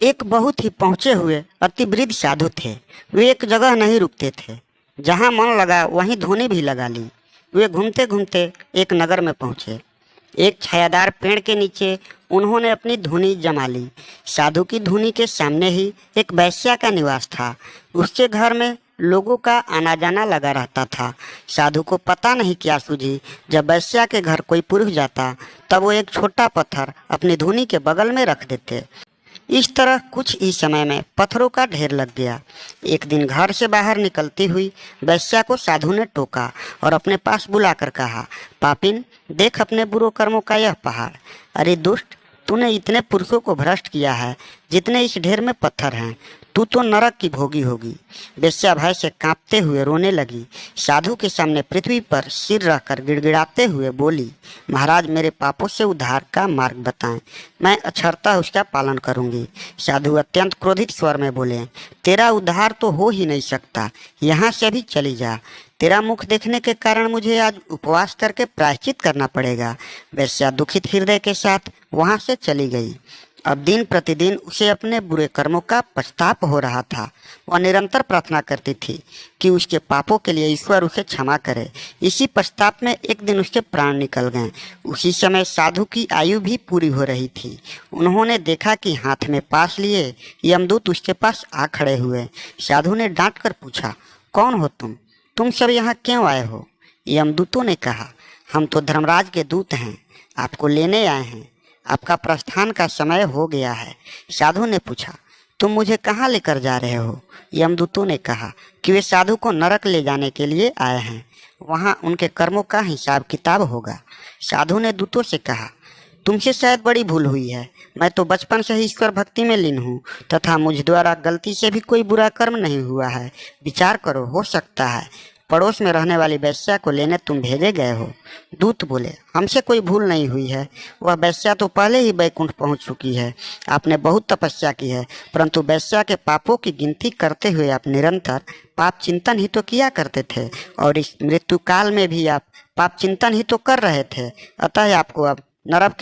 एक बहुत ही पहुँचे हुए अति वृद्ध साधु थे। वे एक जगह नहीं रुकते थे। जहाँ मन लगा वहीं धुनी भी लगा ली। वे घूमते घूमते एक नगर में पहुँचे। एक छायादार पेड़ के नीचे उन्होंने अपनी धुनी जमा ली। साधु की धुनी के सामने ही एक वैश्या का निवास था। उसके घर में लोगों का आना जाना लगा रहता था। साधु को पता नहीं क्या सूझी, जब वैश्या के घर कोई पुरुष जाता तब वो एक छोटा पत्थर अपनी धुनी के बगल में रख देते। इस तरह कुछ ही समय में पत्थरों का ढेर लग गया। एक दिन घर से बाहर निकलती हुई वैश्या को साधु ने टोका और अपने पास बुलाकर कहा, पापिन, देख अपने बुरे कर्मों का यह पहाड़। अरे दुष्ट, तूने इतने पुरुषों को भ्रष्ट किया है जितने इस ढेर में पत्थर हैं। तू तो नरक की भोगी होगी। वेश्या भय से कांपते हुए रोने लगी। साधु के सामने पृथ्वी पर सिर रखकर गिड़गिड़ाते हुए बोली, महाराज, मेरे पापों से उद्धार का मार्ग बताएं, मैं अक्षरता उसका पालन करूंगी। साधु अत्यंत क्रोधित स्वर में बोले, तेरा उद्धार तो हो ही नहीं सकता, यहाँ से भी चली जा। तेरा मुख देखने के कारण मुझे आज उपवास करके प्रायश्चित करना पड़ेगा। वेश्या दुखित हृदय के साथ वहां से चली गई। अब दिन प्रतिदिन उसे अपने बुरे कर्मों का पछताप हो रहा था। वह निरंतर प्रार्थना करती थी कि उसके पापों के लिए ईश्वर उसे क्षमा करे। इसी पछताप में एक दिन उसके प्राण निकल गए। उसी समय साधु की आयु भी पूरी हो रही थी। उन्होंने देखा कि हाथ में पास लिए यमदूत उसके पास आ खड़े हुए। साधु ने डांट कर पूछा, कौन हो तुम सब यहाँ क्यों आए हो? यमदूतों ने कहा, हम तो धर्मराज के दूत हैं, आपको लेने आए हैं। आपका प्रस्थान का समय हो गया है। साधु ने पूछा, तुम मुझे कहाँ लेकर जा रहे हो? यमदूतों ने कहा कि वे साधु को नरक ले जाने के लिए आए हैं। वहाँ उनके कर्मों का हिसाब किताब होगा। साधु ने दूतों से कहा, तुमसे शायद बड़ी भूल हुई है। मैं तो बचपन से ही ईश्वर भक्ति में लीन हूँ तथा मुझ द्वारा गलती से भी कोई बुरा कर्म नहीं हुआ है। विचार करो, हो सकता है पड़ोस में रहने वाली वैश्या को लेने तुम भेजे गए हो। दूत बोले, हमसे कोई भूल नहीं हुई है। वह वैश्या तो पहले ही बैकुंठ पहुंच चुकी है। आपने बहुत तपस्या की है, परंतु वैश्या के पापों की गिनती करते हुए आप निरंतर पाप चिंतन ही तो किया करते थे और इस मृत्यु काल में भी आप पाप चिंतन ही तो कर रहे थे। अतः आपको अब नरक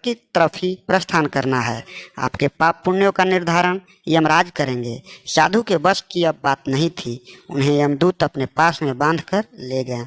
की तरफ ही प्रस्थान करना है। आपके पाप पुण्यों का निर्धारण यमराज करेंगे। साधु के बस की अब बात नहीं थी। उन्हें यमदूत अपने पास में बांधकर ले गए।